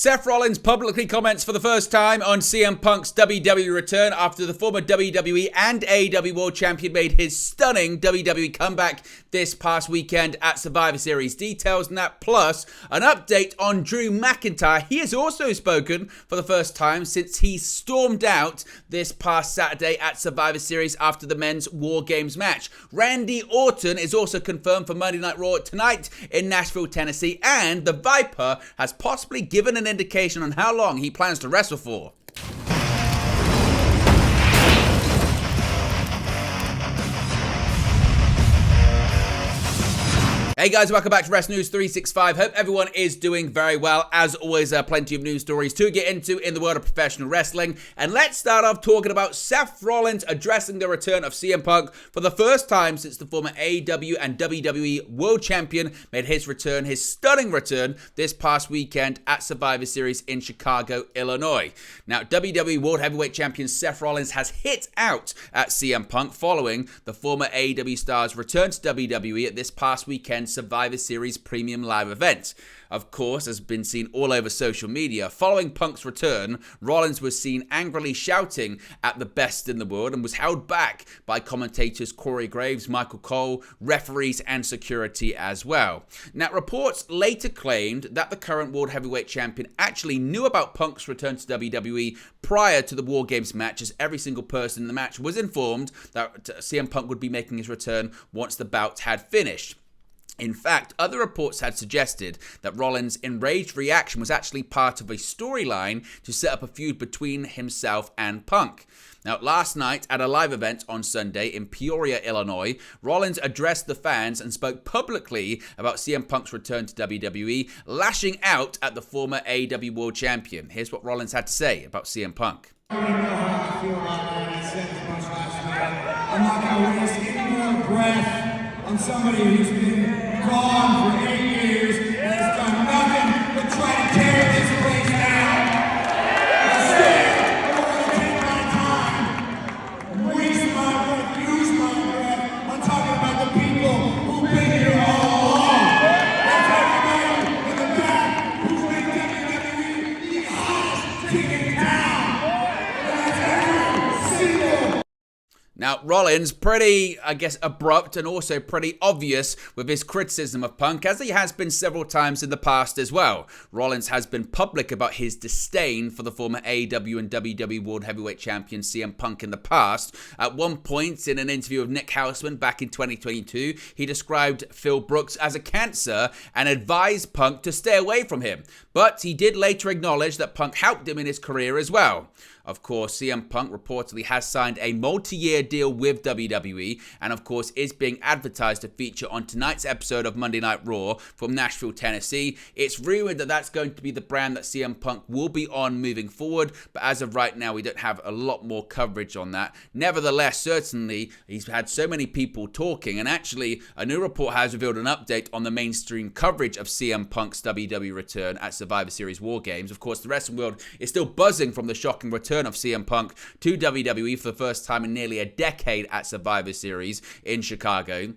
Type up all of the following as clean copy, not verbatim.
Seth Rollins publicly comments for the first time on CM Punk's WWE return after the former WWE and AEW World Champion made his stunning WWE comeback this past weekend at Survivor Series. Details on that, plus an update on Drew McIntyre. He has also spoken for the first time since he stormed out this past Saturday at Survivor Series after the men's War Games match. Randy Orton is also confirmed for Monday Night Raw tonight in Nashville, Tennessee, and the Viper has possibly given an indication on how long he plans to wrestle for. Hey guys, welcome back to Wrestling News 365. Hope everyone is doing very well. As always, plenty of news stories to get into in the world of professional wrestling. And let's start off talking about Seth Rollins addressing the return of CM Punk for the first time since the former AEW and WWE World Champion made his return, his stunning return, this past weekend at Survivor Series in Chicago, Illinois. Now, WWE World Heavyweight Champion Seth Rollins has hit out at CM Punk following the former AEW star's return to WWE at this past weekend Survivor Series Premium Live event. Of course, has been seen all over social media. Following Punk's return, Rollins was seen angrily shouting at the best in the world and was held back by commentators Corey Graves, Michael Cole, referees and security as well. Now, reports later claimed that the current World Heavyweight Champion actually knew about Punk's return to WWE prior to the War Games match, as every single person in the match was informed that CM Punk would be making his return once the bout had finished. In fact, other reports had suggested that Rollins' enraged reaction was actually part of a storyline to set up a feud between himself and Punk. Now, last night at a live event on Sunday in Peoria, Illinois, Rollins addressed the fans and spoke publicly about CM Punk's return to WWE, lashing out at the former AEW World Champion. Here's what Rollins had to say about CM Punk. I don't know how I feel about what I said this much last night. I'm not going to waste any more breath on somebody who's been gone for 8 years and has done nothing but try to tear this place down. Instead, I'm going to take my time and waste my breath, use my breath on talking about the people who've been here all along. That's everybody in the back who's been WWE the hottest ticket in town. And that's every single. Now, Rollins, pretty, abrupt and also pretty obvious with his criticism of Punk, as he has been several times in the past as well. Rollins has been public about his disdain for the former AEW and WWE World Heavyweight Champion CM Punk in the past. At one point, in an interview with Nick Houseman back in 2022, he described Phil Brooks as a cancer and advised Punk to stay away from him. But he did later acknowledge that Punk helped him in his career as well. Of course, CM Punk reportedly has signed a multi-year deal with WWE and, of course, is being advertised to feature on tonight's episode of Monday Night Raw from Nashville, Tennessee. It's rumored that that's going to be the brand that CM Punk will be on moving forward, but as of right now, we don't have a lot more coverage on that. Nevertheless, certainly, he's had so many people talking, and actually, a new report has revealed an update on the mainstream coverage of CM Punk's WWE return at Survivor Series War Games. Of course, the wrestling world is still buzzing from the shocking return of CM Punk to WWE for the first time in nearly a decade at Survivor Series in Chicago.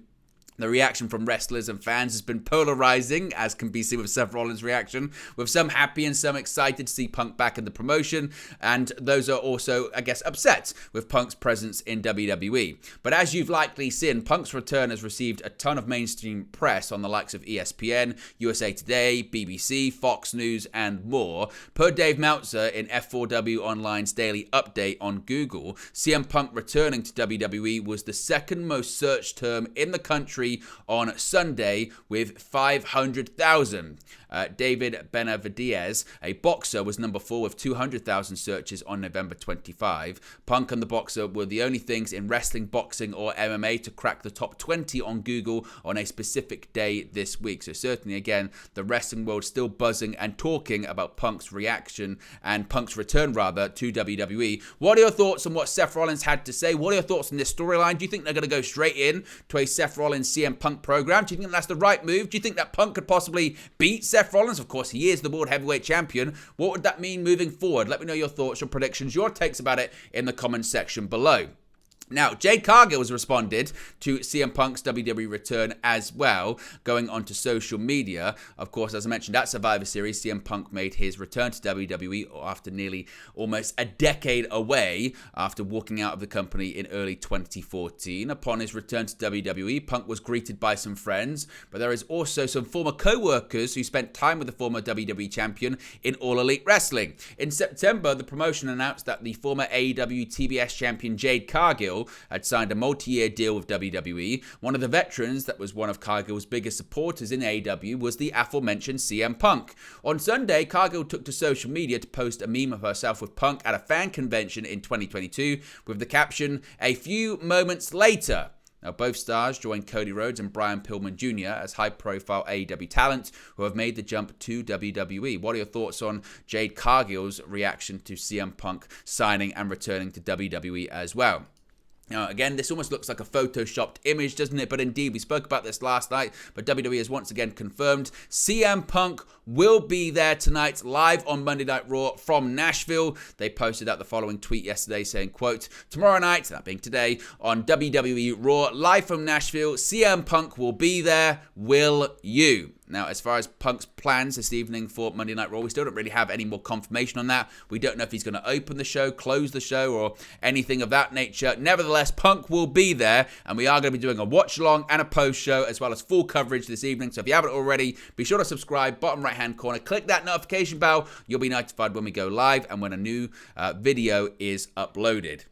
The reaction from wrestlers and fans has been polarizing, as can be seen with Seth Rollins' reaction, with some happy and some excited to see Punk back in the promotion, and those are also, upset with Punk's presence in WWE. But as you've likely seen, Punk's return has received a ton of mainstream press on the likes of ESPN, USA Today, BBC, Fox News, and more. Per Dave Meltzer in F4W Online's daily update on Google, CM Punk returning to WWE was the second most searched term in the country on Sunday with 500,000. David Benavidez, a boxer, was number 4 with 200,000 searches on November 25. Punk and the boxer were the only things in wrestling, boxing, or MMA to crack the top 20 on Google on a specific day this week. So certainly, again, the wrestling world still buzzing and talking about Punk's reaction and Punk's return, rather, to WWE. What are your thoughts on what Seth Rollins had to say? What are your thoughts on this storyline? Do you think they're going to go straight in to a Seth Rollins CM Punk program? Do you think that's the right move? Do you think that Punk could possibly beat Seth Rollins? Of course, he is the World Heavyweight Champion. What would that mean moving forward? Let me know your thoughts, your predictions, your takes about it in the comments section below. Now, Jade Cargill has responded to CM Punk's WWE return as well, going onto social media. Of course, as I mentioned, at Survivor Series, CM Punk made his return to WWE after nearly almost a decade away after walking out of the company in early 2014. Upon his return to WWE, Punk was greeted by some friends, but there is also some former co-workers who spent time with the former WWE champion in All Elite Wrestling. In September, the promotion announced that the former AEW TBS champion Jade Cargill had signed a multi-year deal with WWE. One of the veterans that was one of Cargill's biggest supporters in AEW was the aforementioned CM Punk. On Sunday, Cargill took to social media to post a meme of herself with Punk at a fan convention in 2022 with the caption, "A few moments later." Now, both stars joined Cody Rhodes and Brian Pillman Jr. as high-profile AEW talent who have made the jump to WWE. What are your thoughts on Jade Cargill's reaction to CM Punk signing and returning to WWE as well? Now, again, this almost looks like a photoshopped image, doesn't it? But indeed, we spoke about this last night, but WWE has once again confirmed CM Punk will be there tonight live on Monday Night Raw from Nashville. They posted out the following tweet yesterday saying, quote, "Tomorrow night," that being today, "on WWE Raw, live from Nashville, CM Punk will be there. Will you?" Now, as far as Punk's plans this evening for Monday Night Raw, we still don't really have any more confirmation on that. We don't know if he's going to open the show, close the show, or anything of that nature. Nevertheless, Punk will be there, and we are going to be doing a watch-along and a post-show, as well as full coverage this evening. So if you haven't already, be sure to subscribe, bottom right-hand corner. Click that notification bell. You'll be notified when we go live and when a new video is uploaded.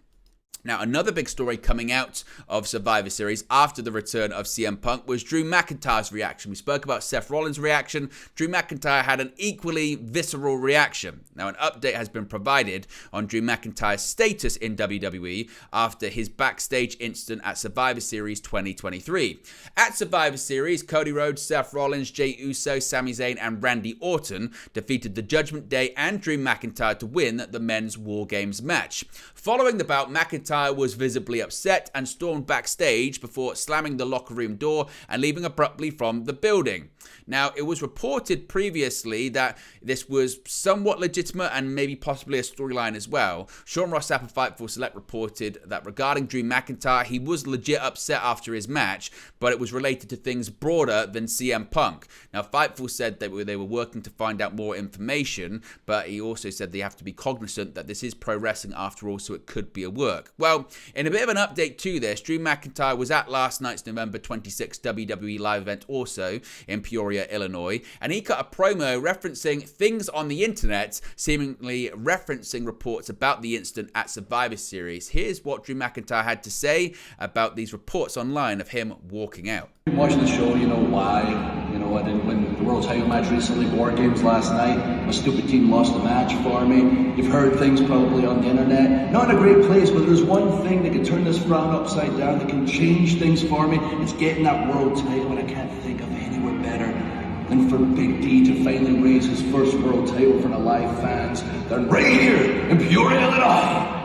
Now, another big story coming out of Survivor Series after the return of CM Punk was Drew McIntyre's reaction. We spoke about Seth Rollins' reaction. Drew McIntyre had an equally visceral reaction. Now, an update has been provided on Drew McIntyre's status in WWE after his backstage incident at Survivor Series 2023. At Survivor Series, Cody Rhodes, Seth Rollins, Jey Uso, Sami Zayn, and Randy Orton defeated the Judgment Day and Drew McIntyre to win the men's War Games match. Following the bout, McIntyre was visibly upset and stormed backstage before slamming the locker room door and leaving abruptly from the building. Now, it was reported previously that this was somewhat legitimate and maybe possibly a storyline as well. Sean Ross Sapp of Fightful Select reported that regarding Drew McIntyre, he was legit upset after his match, but it was related to things broader than CM Punk. Now, Fightful said they were working to find out more information, but he also said they have to be cognizant that this is pro wrestling after all, so it could be a work. Well, in a bit of an update to this, Drew McIntyre was at last night's November 26th WWE live event also in Peoria, Illinois, and he cut a promo referencing things on the internet, seemingly referencing reports about the incident at Survivor Series. Here's what Drew McIntyre had to say about these reports online of him walking out. Watching the show, you know why. I didn't win the World Title match recently, War Games last night. My stupid team lost the match for me. You've heard things probably on the internet. Not in a great place, but there's one thing that can turn this frown upside down, that can change things for me. It's getting that World Title, and I can't think of anywhere better than for Big D to finally raise his first World Title for the live fans. They're right here in Peoria, Illinois.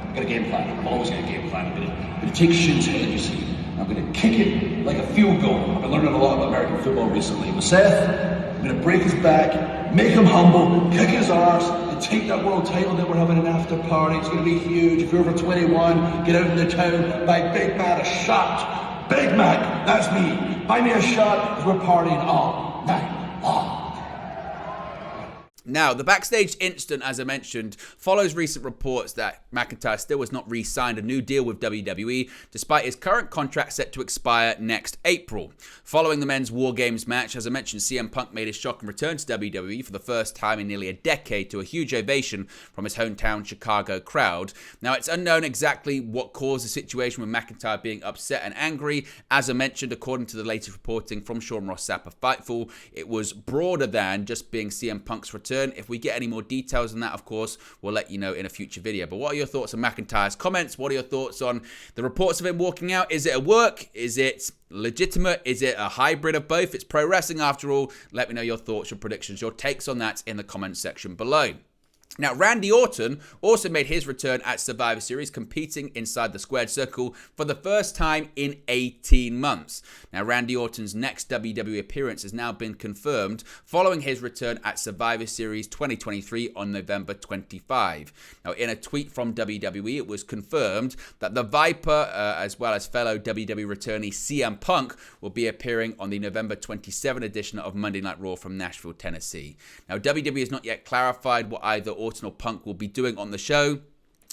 I got a game plan. I've always got a game plan. I'm going to take Shin's head, you see. I'm going to kick it like a field goal. I've been learning a lot about American football recently. With Seth, I'm going to break his back, make him humble, kick his arse, and take that world title that we're having an after party. It's going to be huge. If you're over 21, get out in the town, buy Big Mac a shot. Big Mac, that's me. Buy me a shot because we're partying all night long. Now, the backstage incident, as I mentioned, follows recent reports that McIntyre still has not re-signed a new deal with WWE, despite his current contract set to expire next April. Following the men's War Games match, as I mentioned, CM Punk made his shocking return to WWE for the first time in nearly a decade to a huge ovation from his hometown Chicago crowd. Now, it's unknown exactly what caused the situation with McIntyre being upset and angry. As I mentioned, according to the latest reporting from Sean Ross Sapp of Fightful, it was broader than just being CM Punk's return. If we get any more details on that, of course, we'll let you know in a future video. But what are your thoughts on McIntyre's comments? What are your thoughts on the reports of him walking out? Is it a work? Is it legitimate? Is it a hybrid of both? It's pro wrestling after all. Let me know your thoughts, your predictions, your takes on that in the comments section below. Now, Randy Orton also made his return at Survivor Series, competing inside the squared circle for the first time in 18 months. Now, Randy Orton's next WWE appearance has now been confirmed following his return at Survivor Series 2023 on November 25. Now, in a tweet from WWE, it was confirmed that the Viper, as well as fellow WWE returnee CM Punk, will be appearing on the November 27 edition of Monday Night Raw from Nashville, Tennessee. Now, WWE has not yet clarified what either Orton or Punk will be doing on the show.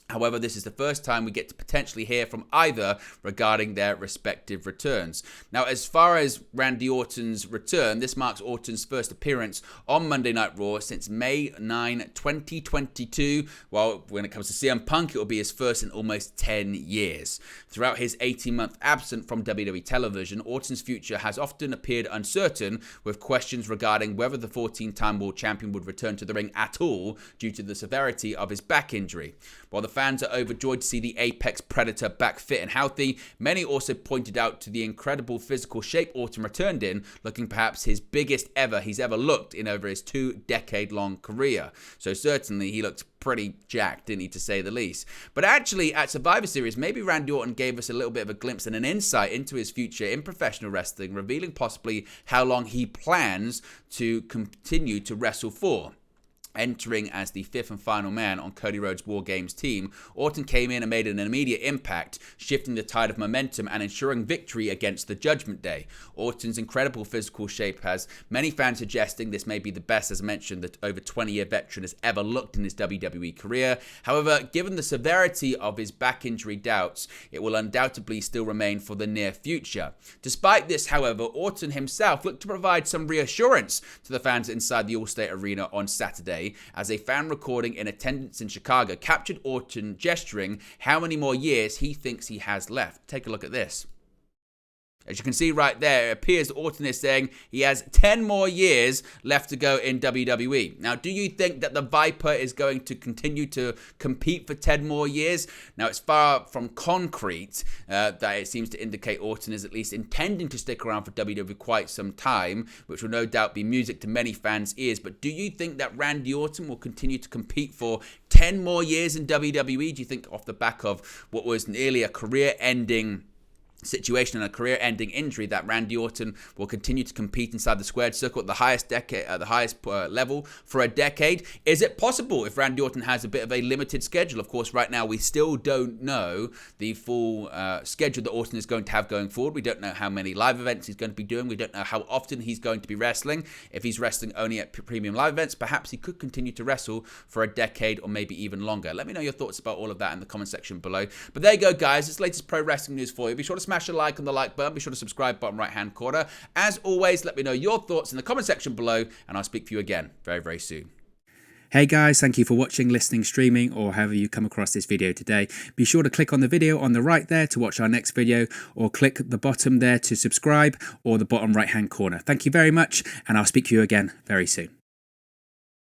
However, this is the first time we get to potentially hear from either regarding their respective returns. Now, as far as Randy Orton's return, this marks Orton's first appearance on Monday Night Raw since May 9, 2022, while when it comes to CM Punk, it will be his first in almost 10 years. Throughout his 18-month absence from WWE television, Orton's future has often appeared uncertain, with questions regarding whether the 14-time world champion would return to the ring at all due to the severity of his back injury. While the fans are overjoyed to see the Apex Predator back fit and healthy, many also pointed out to the incredible physical shape Orton returned in, looking perhaps his biggest he's ever looked in over his 2-decade-long career. So certainly he looked pretty jacked, didn't he, to say the least. But actually, at Survivor Series, maybe Randy Orton gave us a little bit of a glimpse and an insight into his future in professional wrestling, revealing possibly how long he plans to continue to wrestle for. Entering as the 5th and final man on Cody Rhodes' War Games team, Orton came in and made an immediate impact, shifting the tide of momentum and ensuring victory against the Judgment Day. Orton's incredible physical shape has many fans suggesting this may be the best, as I mentioned, that over 20-year veteran has ever looked in his WWE career. However, given the severity of his back injury doubts, it will undoubtedly still remain for the near future. Despite this, however, Orton himself looked to provide some reassurance to the fans inside the Allstate Arena on Saturday, as a fan recording in attendance in Chicago captured Orton gesturing how many more years he thinks he has left. Take a look at this. As you can see right there, it appears that Orton is saying he has 10 more years left to go in WWE. Now, do you think that the Viper is going to continue to compete for 10 more years? Now, it's far from concrete that it seems to indicate Orton is at least intending to stick around for WWE quite some time, which will no doubt be music to many fans' ears. But do you think that Randy Orton will continue to compete for 10 more years in WWE? Do you think off the back of what was nearly a career-ending situation and a career-ending injury that Randy Orton will continue to compete inside the squared circle at the highest level for a decade? Is it possible if Randy Orton has a bit of a limited schedule? Of course, right now we still don't know the full schedule that Orton is going to have going forward. We don't know how many live events he's going to be doing. We don't know how often he's going to be wrestling. If he's wrestling only at premium live events, perhaps he could continue to wrestle for a decade or maybe even longer. Let me know your thoughts about all of that in the comment section below. But there you go, guys. It's the latest pro wrestling news for you. Be sure to smash a like on the like button. Be sure to subscribe, bottom right hand corner. As always, let me know your thoughts in the comment section below, and I'll speak to you again very, very soon. Hey guys, thank you for watching, listening, streaming, or however you come across this video today. Be sure to click on the video on the right there to watch our next video, or click the bottom there to subscribe, or the bottom right hand corner. Thank you very much, and I'll speak to you again very soon.